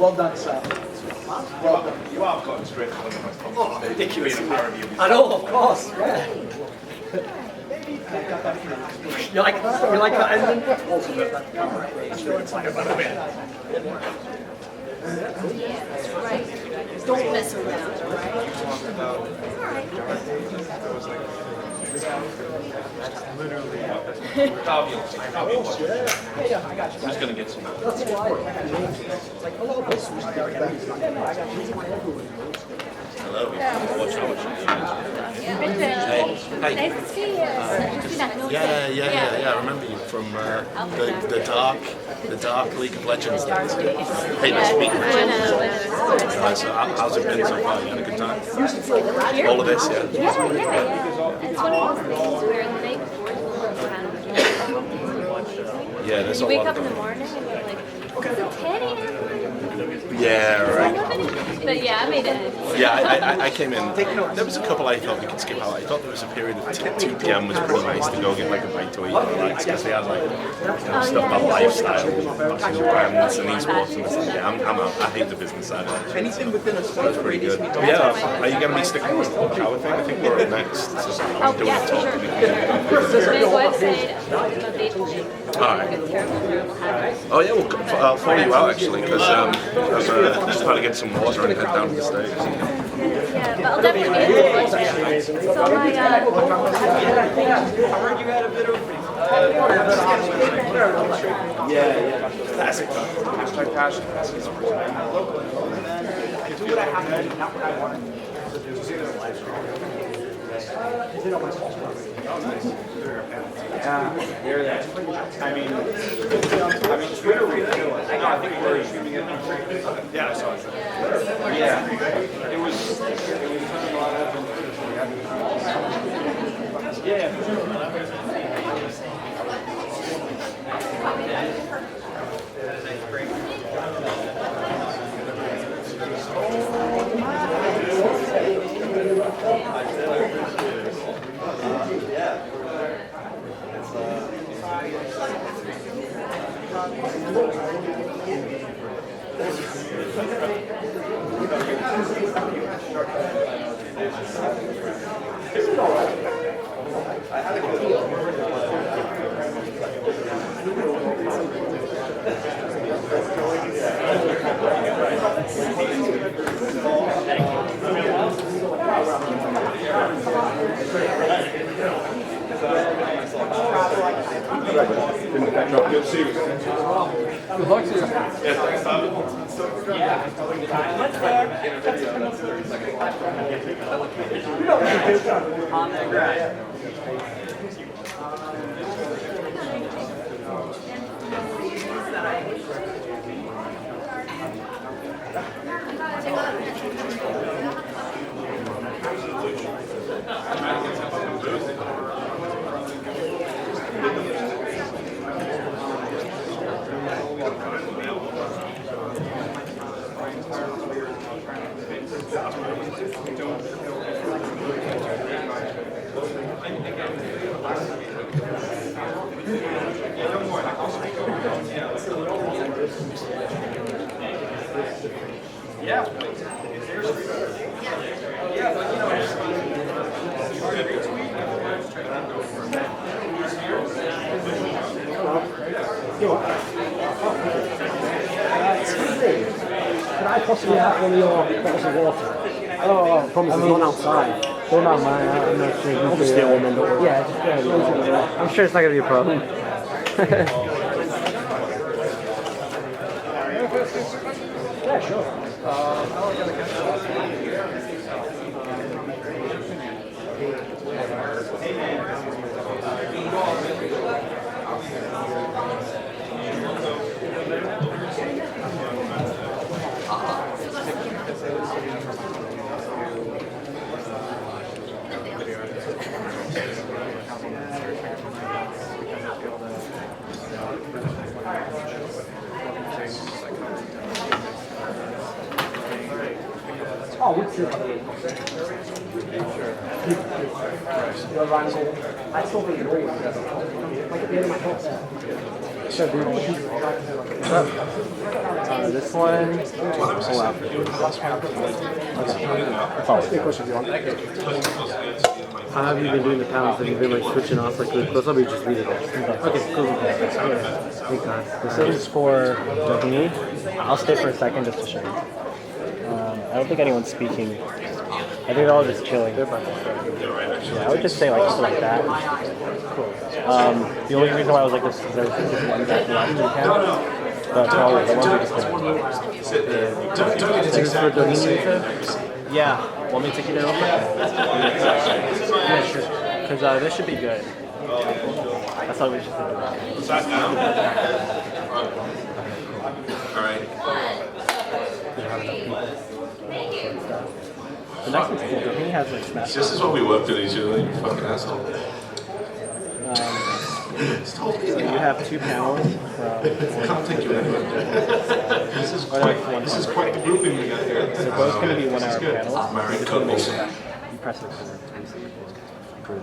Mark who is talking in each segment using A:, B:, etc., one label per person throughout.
A: Well done, sir. Well done.
B: You are got straight to one of my top
A: ridiculous.
B: Being a parody of
A: I know, of course, yeah. You like that? You like that ending? Ultimate. It's like a bit.
C: Right. Don't mess around, alright?
B: Literally,
A: Yeah, I got you.
B: who's going to get some?
A: That's why. Like a lot of us was there. I got you.
B: Hello. Watch how much
C: Nice to see you.
D: Yeah. I remember you from the dark League of Legends days. Hey, nice to meet you. Right, so how's it been so far? You had a good time? All of this, yeah.
C: Yeah. It's one of those things where the night before is a little kind of
D: Yeah, there's a
C: you wake
D: lot
C: up in
D: of
C: the morning and you're like, is it 10 a.m.?
D: Yeah, right.
C: But yeah, I made it.
D: Yeah, I came in. There was a couple I thought we could skip out. I thought there was a period of 2 p.m. was pretty nice to go get like a bite to eat and relax because they had like stuff about lifestyle, brands and esports and stuff. Yeah, I'm out. I hate the business side of it.
A: Anything within a
D: That's pretty good. Yeah, are you going to be sticking with the power thing? I think we're up next. So I'm doing a talk.
C: My website,
D: Alright. Oh yeah, well, I'll follow you out actually because I'm just trying to get some water and head down to the States.
C: yeah, but I'll definitely be in the website. So my,
A: I heard you had a bit of... Yeah. Classic. Hashtag passion. Do what I have to do, not what I want to do. Oh, nice. Yeah, hear that. I mean, Twitter read it. No, I think we're streaming it. Yeah, I saw it. Yeah, it was a lot of Twitter, so we had to. Yeah, for sure. You'll see. Good luck to you. Yeah, thanks, Tom. On the grind. Yeah. Yeah, but you know,
E: Could I possibly have one of your bottles of water? Oh, I promise it's not outside. Don't know, man. I'm not sure. Obviously, it won't end up. Yeah, just I'm sure it's not going to be a problem. Yeah, sure. Oh, what's it? Your wrangle. I still think you're right. Like at the end of my thoughts there. This one. Pull out. How have you been doing the pounds? Have you been like switching off like glucose, or you just leave it there? Okay, cool. Thank God.
F: This is for me. I'll stay for a second just to show you. I don't think anyone's speaking. I think they're all just chilling. Yeah, I would just say like that. Cool. The only reason why I was like this is because there was just one back left in town. But probably the ones are just
B: Duncan is exactly the same.
F: Yeah. Want me to take you there real quick? Yeah, sure. Because this should be good. That's all we should do.
D: Sat down. All right.
F: The next one's cool. He has like smash.
D: This is what we worked with each other, you fucking asshole.
F: So you have 2 panels from.
D: Can't take you anywhere.
B: This is quite the grouping we got here.
F: They're both going to be 1 hour panels.
D: Married couples.
F: You press it for 3 seconds. Cool.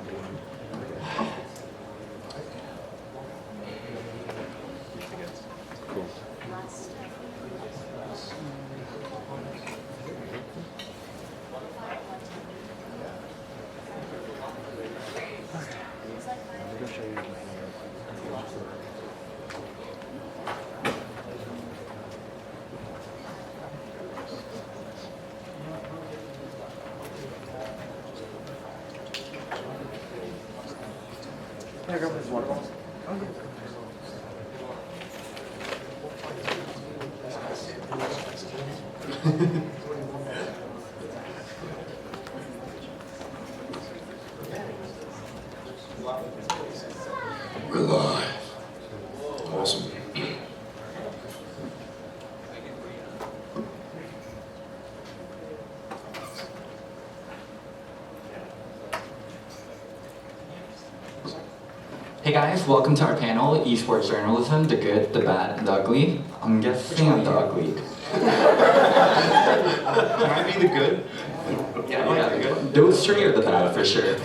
D: We're live. Awesome.
G: Hey guys, welcome to our panel, Esports Journalism, the Good, the Bad, and the Ugly. I'm guessing I'm the ugly.
B: Can I be the good?
G: Yeah, oh yeah, the good. Those 3 are the bad for sure.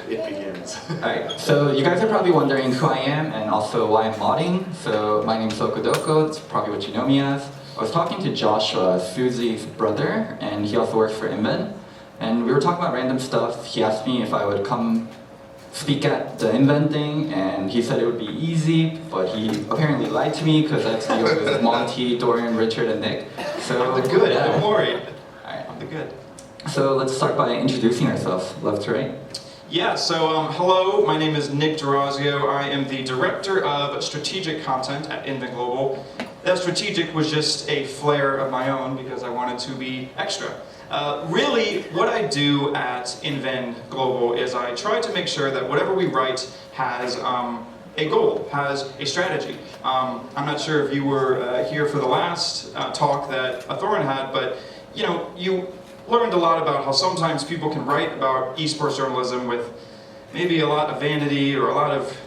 B: It begins.
G: Alright, so you guys are probably wondering who I am and also why I'm modding. So my name's Locodoco, it's probably what you know me as. I was talking to Joshua, Susie's brother, and he also works for Inven. And we were talking about random stuff. He asked me if I would come speak at the Inven thing, and he said it would be easy, but he apparently lied to me because that's the order with Monty, Thorin, Richard, and Nick. So
B: I'm the good,
G: yeah.
B: don't worry.
G: Alright.
B: I'm the good.
G: So let's start by introducing ourselves, left to right.
B: Yeah, so hello, my name is Nick Durazio. I am the Director of Strategic Content at Inven Global. That strategic was just a flair of my own because I wanted to be extra. Really, what I do at Inven Global is I try to make sure that whatever we write has a goal, has a strategy. I'm not sure if you were here for the last talk that Thorin had, but you learned a lot about how sometimes people can write about esports journalism with maybe a lot of vanity or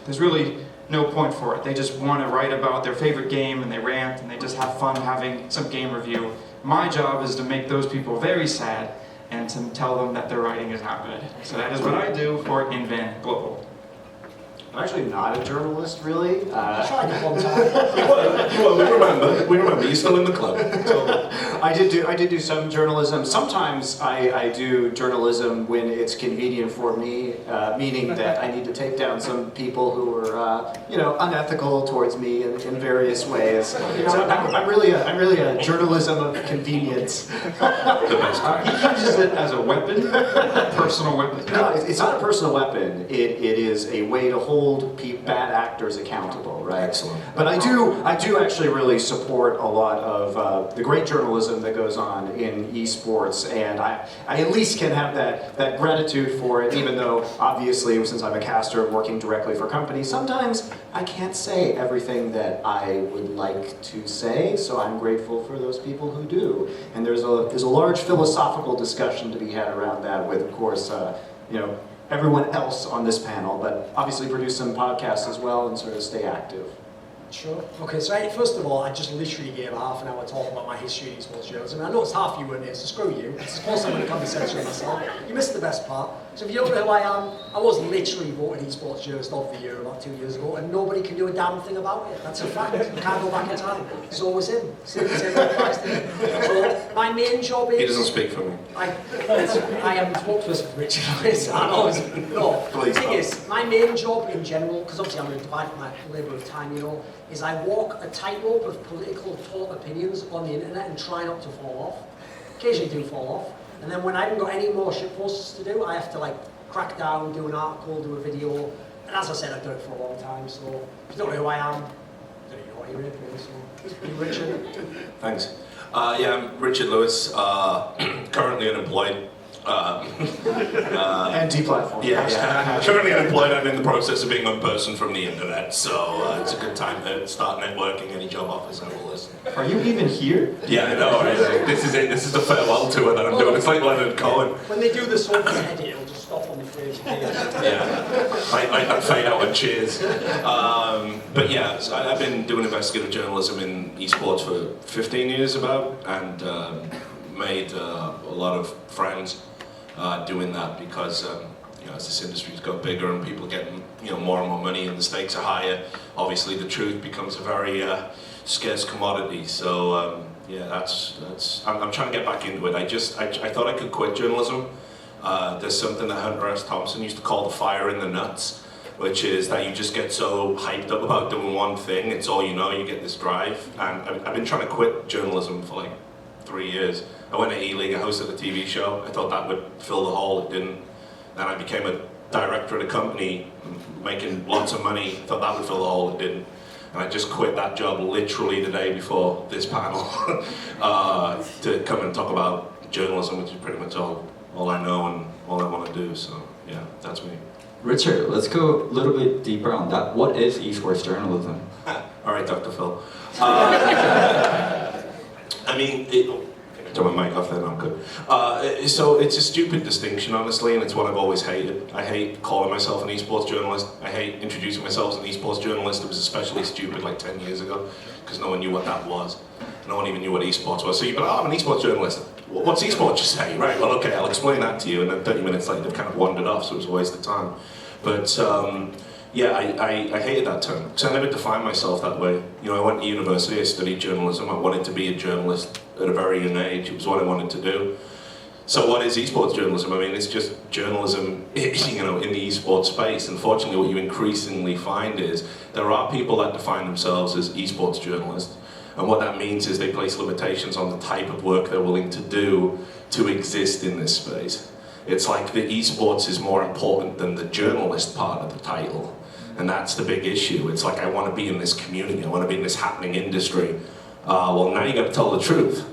B: there's really no point for it. They just want to write about their favorite game and they rant and they just have fun having some game review. My job is to make those people very sad and to tell them that their writing is not good. So that is what I do for Inven Global.
H: I'm actually not a journalist, really.
I: Tried it one time.
D: Well, we remember. You're still in the club.
H: I did do some journalism. Sometimes I do journalism when it's convenient for me, meaning that I need to take down some people who are, unethical towards me in various ways. So I'm really a journalism of convenience.
B: He uses it as a weapon, personal weapon.
H: No, it's not a personal weapon. It is a way to hold bad actors accountable, right?
D: Excellent.
H: But I do actually really support a lot of the great journalism that goes on in esports, and I at least can have that gratitude for it, even though obviously since I'm a caster working directly for companies, sometimes I can't say everything that I would like to say, so I'm grateful for those people who do. And there's a large philosophical discussion to be had around that with, of course, everyone else on this panel, but obviously produce some podcasts as well and sort of stay active.
I: Sure. Okay, so first of all, I just literally gave half an hour talking about my history in esports journalism. I noticed half you weren't here, so screw you. Of course I'm going to come and censor myself. You missed the best part. So if you don't know who I am, I was literally voted Esports Journalist of the Year about 2 years ago, and nobody can do a damn thing about it. That's a fact. You can't go back in time. It's always him. So my main job is...
D: He doesn't speak for me.
I: I am spokesperson for Richard Lewis. I'm always... No.
D: Please
I: The thing is, my main job in general, because obviously I'm going to divide my labour of time, you know, is I walk a tightrope of political talk opinions on the internet and try not to fall off. Occasionally do fall off. And then when I haven't got any more shit posts to do, I have to like crack down, do an article, do a video. And as I said, I've done it for a long time, so if you don't know who I am, I don't know what you're in, so be Richard.
D: Thanks. Yeah, I'm Richard Lewis, currently unemployed.
H: Anti-platform.
D: Yeah, currently unemployed and in the process of being a person from the internet, so it's a good time to start networking. Any job offers, I will listen.
B: Are you even here?
D: Yeah, I know, right? This is it. This is the farewell tour that I'm doing. It's like Leonard Cohen.
I: When they do the sort of edit, it'll just stop on the phrase.
D: Yeah, I fade out and cheers. But yeah, so I've been doing investigative journalism in esports for 15 years about, and made a lot of friends doing that because you know, as this industry's got bigger and people are getting more and more money and the stakes are higher, obviously the truth becomes a very scarce commodity. So yeah, that's I'm trying to get back into it. I thought I could quit journalism. There's something that Hunter S. Thompson used to call the fire in the nuts, which is that you just get so hyped up about doing one thing, it's all you know, you get this drive. And I've been trying to quit journalism for like 3 years. I went to E-League, I hosted a TV show, I thought that would fill the hole, it didn't. Then I became a director at a company, making lots of money, thought that would fill the hole, it didn't. And I just quit that job literally the day before this panel to come and talk about journalism, which is pretty much all I know and all I want to do, so yeah, that's me.
G: Richard, let's go a little bit deeper on that. What is esports journalism?
D: All right, Dr. Phil. I mean, turn my mic off then, I'm good. So it's a stupid distinction, honestly, and it's what I've always hated. I hate calling myself an esports journalist. I hate introducing myself as an esports journalist. It was especially stupid like 10 years ago, because no one knew what that was. No one even knew what esports was. So you'd be like, oh, I'm an esports journalist. What's esports? Just say, right, well, okay, I'll explain that to you. And then 30 minutes later, they've kind of wandered off, so it was a waste of time. But yeah, I hated that term, because I never defined myself that way. You know, I went to university, I studied journalism, I wanted to be a journalist at a very young age, it was what I wanted to do. So what is esports journalism? I mean, it's just journalism, you know, in the esports space. Unfortunately, what you increasingly find is there are people that define themselves as esports journalists, and what that means is they place limitations on the type of work they're willing to do to exist in this space. It's like the esports is more important than the journalist part of the title. And that's the big issue. It's like, I want to be in this community, I want to be in this happening industry. Well, now you got to tell the truth.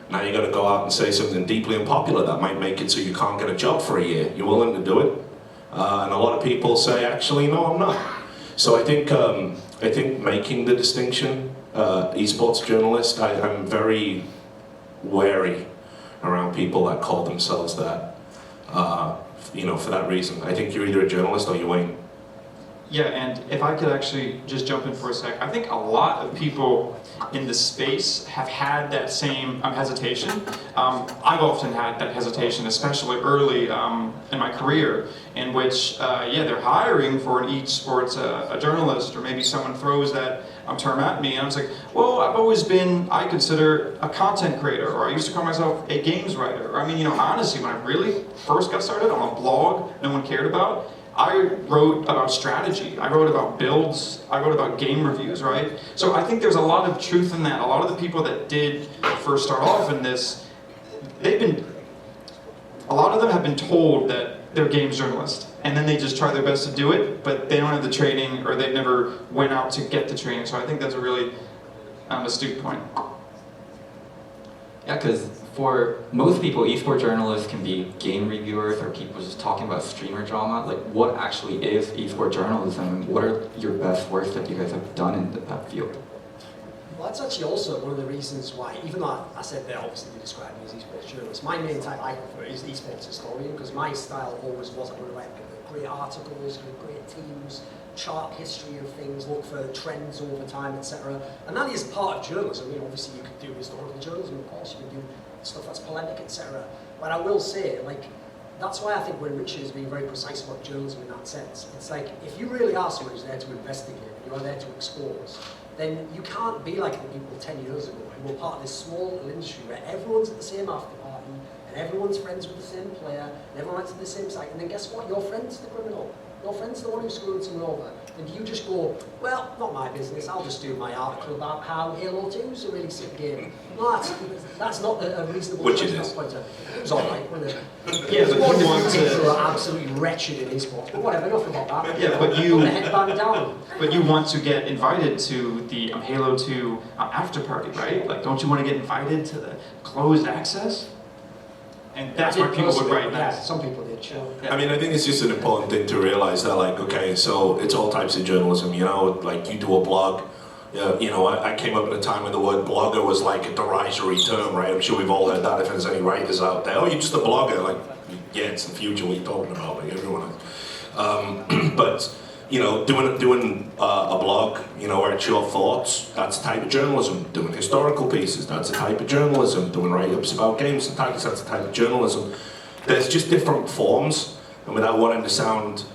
D: Now you got to go out and say something deeply unpopular that might make it so you can't get a job for a year. You're willing to do it? And a lot of people say, actually, no, I'm not. So I think making the distinction, esports journalist, I'm very wary around people that call themselves that. You know, for that reason. I think you're either a journalist or you ain't.
B: Yeah, and if I could actually just jump in for a sec, I think a lot of people in the space have had that same hesitation. I've often had that hesitation, especially early in my career, in which, yeah, they're hiring for an esports a journalist, or maybe someone throws that term at me, and I was like, well, I've always been, I consider, a content creator, or I used to call myself a games writer. I mean, you know, honestly, when I really first got started on a blog no one cared about, I wrote about strategy, I wrote about builds, I wrote about game reviews, right? So I think there's a lot of truth in that. A lot of the people that did first start off in this, a lot of them have been told that they're games journalists, and then they just try their best to do it, but they don't have the training, or they never went out to get the training. So I think that's a really astute point.
G: Yeah, because for most people, esports journalists can be game reviewers or people just talking about streamer drama. Like, what actually is esports journalism? What are your best works that you guys have done in that field?
I: Well, that's actually also one of the reasons why, even though I said they're obviously described me as esports journalist, my main type I prefer is esports historian, because my style always was I would write great articles, great teams, chart history of things, look for trends over time, etc. And that is part of journalism. I mean, obviously you could do historical journalism, of course, you can do stuff that's polemic, etc. But I will say, like, that's why I think when Richard is being very precise about journalism in that sense, it's like, if you really are someone who's there to investigate, you are there to expose, then you can't be like the people 10 years ago who were part of this small little industry where everyone's at the same after party, and everyone's friends with the same player, and everyone went to the same site, and then guess what? Your friend's the criminal. Your friend's the one who screwed someone over. And you just go, well, not my business, I'll just do my article about how Halo 2 is a really sick game. No, that's not a reasonable
D: Which
I: choice.
D: it is.
I: It was alright, wasn't it?
B: Yeah, but
I: One
B: you
I: of
B: want
I: the people
B: to.
I: are absolutely wretched in esports, but whatever, enough about that.
B: Yeah, but you.
I: Put the headband down.
B: But you want to get invited to the Halo 2 after party, right? Like, don't you want to get invited to the closed access? And that's where people would write
I: Yeah,
B: that.
I: some people did, sure.
D: I mean, I think it's just an important thing to realize that, like, okay, so it's all types of journalism, you know, like you do a blog. You know, I came up at a time when the word blogger was like a derisory term, right? I'm sure we've all heard that if there's any writers out there. Oh, you're just a blogger. Like, yeah, it's the future. What are you talking about? Like, everyone is. But, you know, doing a blog, you know, where it's your thoughts, that's a type of journalism. Doing historical pieces, that's a type of journalism. Doing write-ups about games and titles, that's a type of journalism. There's just different forms, and without wanting to sound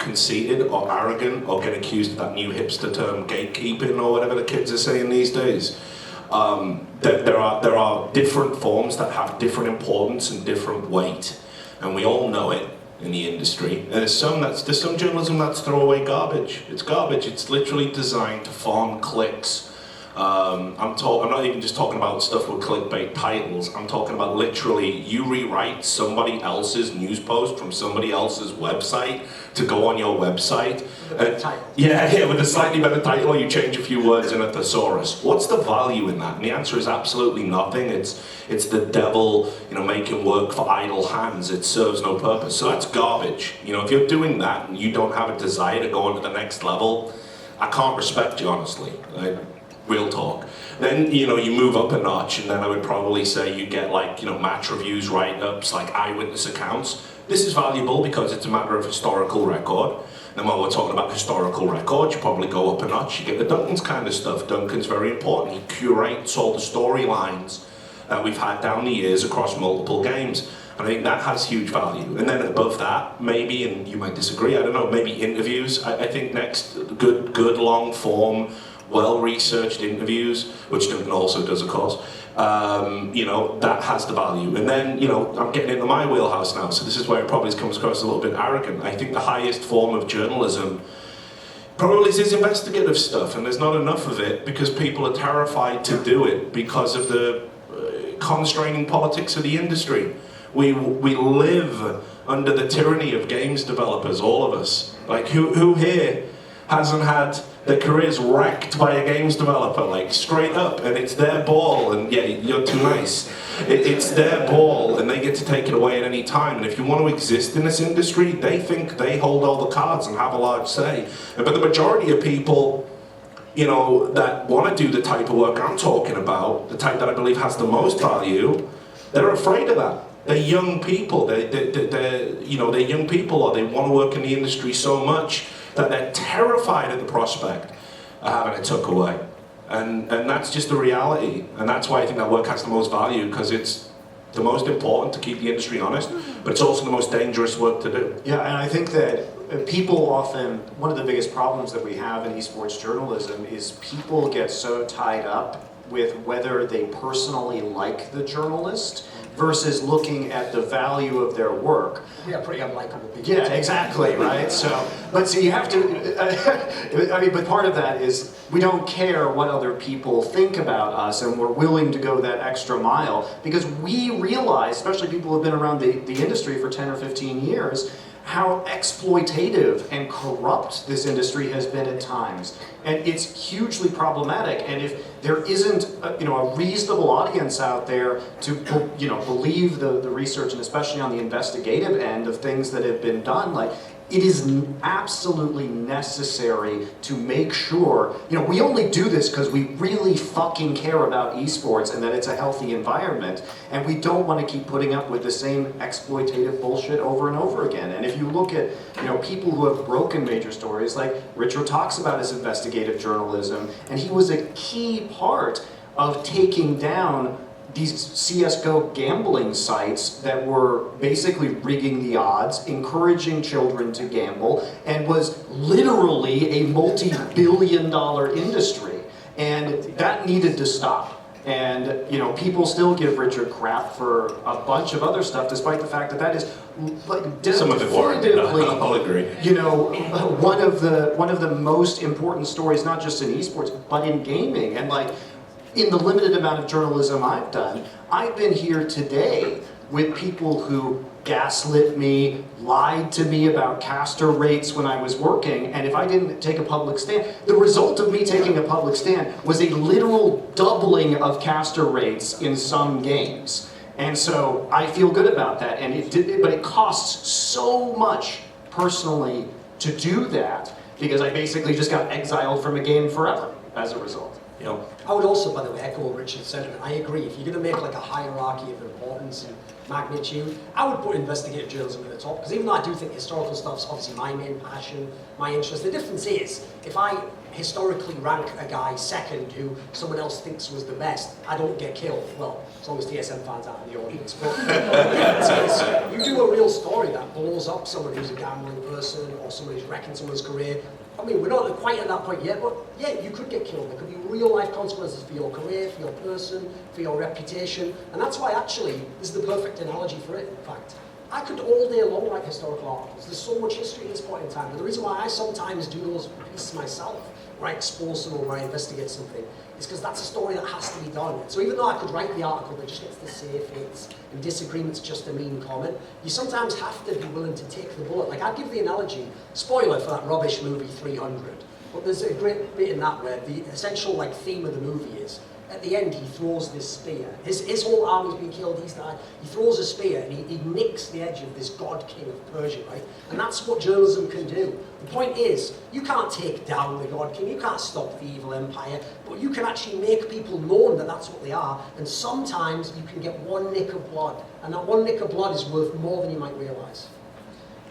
D: conceited or arrogant or get accused of that new hipster term gatekeeping or whatever the kids are saying these days, there are different forms that have different importance and different weight, and we all know it in the industry. And there's some journalism that's throwaway garbage. It's garbage. It's literally designed to farm clicks. I'm not even just talking about stuff with clickbait titles. I'm talking about literally you rewrite somebody else's news post from somebody else's website to go on your website. Yeah, with a slightly better title, or you change a few words in a thesaurus. What's the value in that? And the answer is absolutely nothing. It's the devil, you know, making work for idle hands. It serves no purpose. So that's garbage. You know, if you're doing that and you don't have a desire to go on to the next level, I can't respect you, honestly. Real talk. Then, you know, you move up a notch, and then I would probably say you get, like, you know, match reviews, write-ups, like eyewitness accounts. This is valuable because it's a matter of historical record. And while we're talking about historical record, you probably go up a notch. You get the Duncan's kind of stuff. Duncan's very important. He curates all the storylines that we've had down the years across multiple games. And I think that has huge value. And then above that, maybe, and you might disagree, I don't know, maybe interviews. I think next, good long form, well-researched interviews, which Duncan also does, of course, you know, that has the value. And then, you know, I'm getting into my wheelhouse now, so this is where it probably comes across a little bit arrogant. I think the highest form of journalism probably is investigative stuff, and there's not enough of it because people are terrified to do it because of the constraining politics of the industry. We live under the tyranny of games developers, all of us. Like, who here hasn't had their careers wrecked by a games developer, like straight up, and it's their ball, and yeah, you're too nice. It's their ball, and they get to take it away at any time. And if you want to exist in this industry, they think they hold all the cards and have a large say. But the majority of people, you know, that want to do the type of work I'm talking about, the type that I believe has the most value, they're afraid of that. They're young people. They're young people, or they want to work in the industry so much that they're terrified of the prospect of having it took away. And that's just the reality. And that's why I think that work has the most value, because it's the most important to keep the industry honest, but it's also the most dangerous work to do.
H: Yeah, and I think that people often, one of the biggest problems that we have in esports journalism is people get so tied up with whether they personally like the journalist versus looking at the value of their work.
I: We are pretty unlikable people.
H: Yeah, exactly, right? So you have to, I mean, but part of that is we don't care what other people think about us, and we're willing to go that extra mile because we realize, especially people who have been around the industry for 10 or 15 years, how exploitative and corrupt this industry has been at times. And it's hugely problematic. And if there isn't a reasonable audience out there to believe the research, and especially on the investigative end of things that have been done, like, it is absolutely necessary to make sure, we only do this because we really fucking care about esports and that it's a healthy environment, and we don't want to keep putting up with the same exploitative bullshit over and over again. And if you look at, people who have broken major stories, like Richard talks about his investigative journalism, and he was a key part of taking down these CSGO gambling sites that were basically rigging the odds, encouraging children to gamble, and was literally a multi-billion-dollar industry. And that needed to stop. And people still give Richard crap for a bunch of other stuff, despite the fact that that is like
D: Some of it warranted, I'll agree.
H: one of the most important stories, not just in esports, but in gaming. And like, in the limited amount of journalism I've done, I've been here today with people who gaslit me, lied to me about caster rates when I was working, and if I didn't take a public stand, the result of me taking a public stand was a literal doubling of caster rates in some games. And so I feel good about that, and but it costs so much personally to do that, because I basically just got exiled from a game forever as a result.
I: I would also, by the way, echo Richard's sentiment. I agree. If you're going to make like a hierarchy of importance and magnitude, I would put investigative journalism at the top, because even though I do think historical stuff's obviously my main passion, my interest, the difference is, if I historically rank a guy second who someone else thinks was the best, I don't get killed. Well, as long as TSM fans out in the audience. But the difference is, you do a real story that blows up someone who's a gambling person or someone who's wrecking someone's career. I mean, we're not quite at that point yet, but yeah, you could get killed. There could be real life consequences for your career, for your person, for your reputation. And that's why actually, this is the perfect analogy for it, in fact. I could all day long write historical articles. There's so much history at this point in time. But the reason why I sometimes do those pieces myself, where I expose someone, where I investigate something, is because that's a story that has to be done. So even though I could write the article that just gets the safe hits and disagreements just a mean comment, you sometimes have to be willing to take the bullet. Like, I'd give the analogy, spoiler for that rubbish movie 300, but there's a great bit in that where the essential theme of the movie is, at the end, he throws this spear. His whole army's been killed, he's died. He throws a spear and he nicks the edge of this god king of Persia, right? And that's what journalism can do. The point is, you can't take down the god king, you can't stop the evil empire, but you can actually make people known that that's what they are, and sometimes you can get one nick of blood, and that one nick of blood is worth more than you might realize.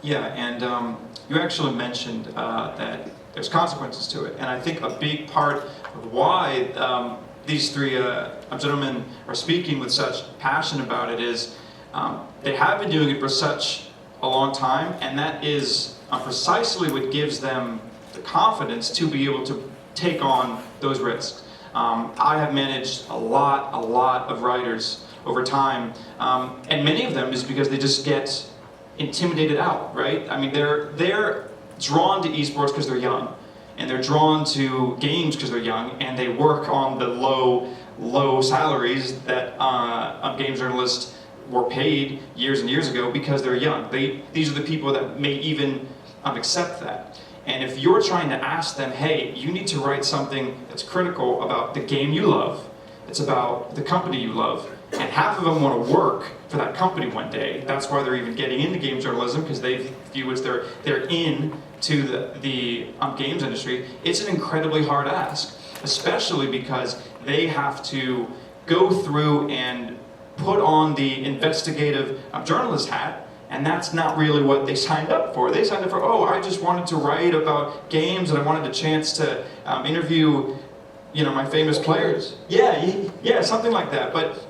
I: Yeah,
B: and you actually mentioned that there's consequences to it, and I think a big part of why these three gentlemen are speaking with such passion about it is they have been doing it for such a long time, and that is precisely what gives them the confidence to be able to take on those risks. I have managed a lot of writers over time, and many of them is because they just get intimidated out, right? I mean, they're drawn to esports because they're young, and they're drawn to games because they're young, and they work on the low salaries that game journalists were paid years and years ago because they're young. These are the people that may even accept that. And if you're trying to ask them, hey, you need to write something that's critical about the game you love, it's about the company you love, and half of them want to work for that company one day. That's why they're even getting into game journalism, because they view it's they're in to the games industry. It's an incredibly hard ask, especially because they have to go through and put on the investigative journalist hat, and that's not really what they signed up for. They signed up for, oh, I just wanted to write about games, and I wanted a chance to interview, my famous players. Yeah, something like that. But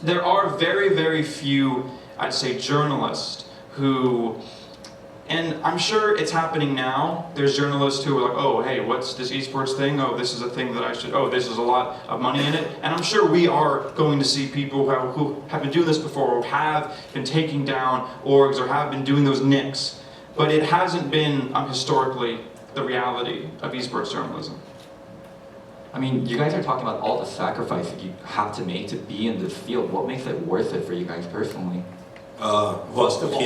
B: there are very, very few, I'd say, journalists who, and I'm sure it's happening now, there's journalists who are like, oh, hey, what's this esports thing? Oh, this is a thing that I should, oh, this is a lot of money in it. And I'm sure we are going to see people who have been doing this before, who have been taking down orgs or have been doing those nicks. But it hasn't been historically the reality of esports journalism.
G: I mean, you guys are talking about all the sacrifice that you have to make to be in this field. What makes it worth it for you guys personally?
I: First of all,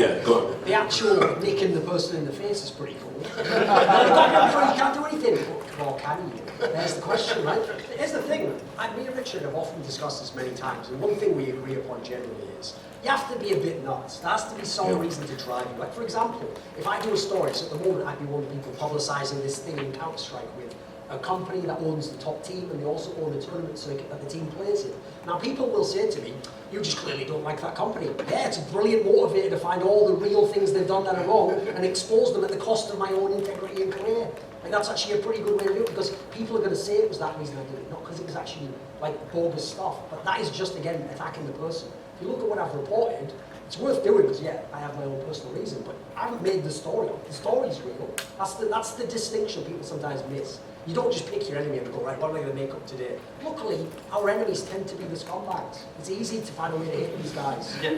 I: the actual nicking the person in the face is pretty cool. You can't do anything, or can you? There's the question, right? Here's the thing. Me and Richard have often discussed this many times, and one thing we agree upon generally is you have to be a bit nuts. There has to be some reason to drive you. Like, for example, if I do a story, so at the moment I'd be one of the people publicising this thing in Counter-Strike with a company that owns the top team, and they also own the tournament circuit that the team plays in. Now, people will say to me, you just clearly don't like that company. Yeah, it's a brilliant motivator to find all the real things they've done that are wrong and expose them at the cost of my own integrity and career. Like that's actually a pretty good way to do it because people are going to say it was that reason I did it, not because it was actually like bogus stuff. But that is just again attacking the person. If you look at what I've reported, it's worth doing because yeah, I have my own personal reason. But I haven't made the story up. The story's real. That's the distinction people sometimes miss. You don't just pick your enemy and go, right, what am I going to make up today? Luckily, our enemies tend to be the scumbags. It's easy to find a way to hit these guys.
B: Yeah,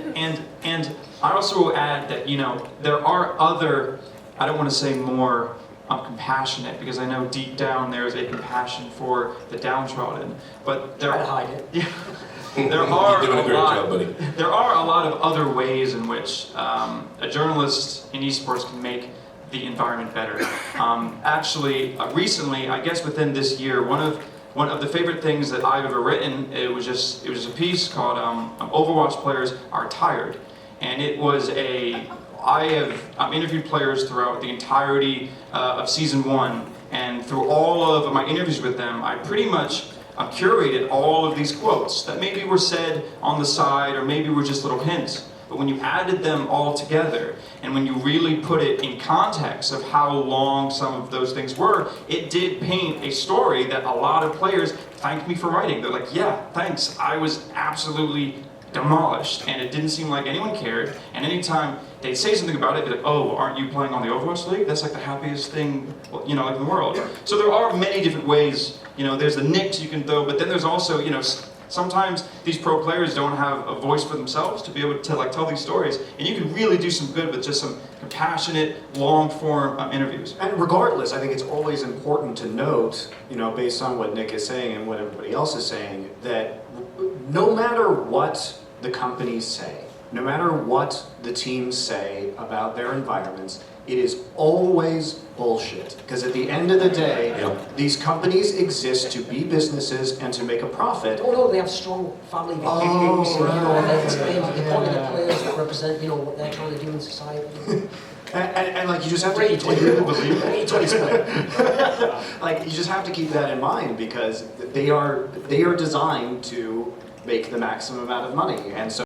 B: and I also will add that, you know, there are other, I don't want to say more compassionate, because I know deep down there's a compassion for the downtrodden, but there
I: Try to hide it.
B: Yeah, there are
D: You're doing a great
B: lot,
D: job, buddy.
B: There are a lot of other ways in which a journalist in esports can make the environment better. Actually, recently, I guess within this year, one of the favorite things that I've ever written, it was just a piece called Overwatch Players Are Tired, and it was I have interviewed players throughout the entirety of Season 1, and through all of my interviews with them, I pretty much curated all of these quotes that maybe were said on the side, or maybe were just little hints. But when you added them all together, and when you really put it in context of how long some of those things were, it did paint a story that a lot of players thanked me for writing. They're like, yeah, thanks, I was absolutely demolished, and it didn't seem like anyone cared, and anytime they'd say something about it, they'd be like, oh, aren't you playing on the Overwatch League? That's like the happiest thing, you know, like in the world. So there are many different ways, you know, there's the nicks you can throw, but then there's also, you know, sometimes these pro players don't have a voice for themselves to be able to like tell these stories, and you can really do some good with just some compassionate, long-form interviews.
H: And regardless, I think it's always important to note, you know, based on what Nick is saying and what everybody else is saying, that no matter what the companies say, no matter what the teams say about their environments, it is always bullshit. Because at the end of the day, these companies exist to be businesses and to make a profit.
I: Oh no, they have strong family values, and, you know, they point to the players that represent, you know, what they're trying to do in society.
H: And like you just have to keep like you just have to keep that in mind because they are designed to make the maximum amount of money, and so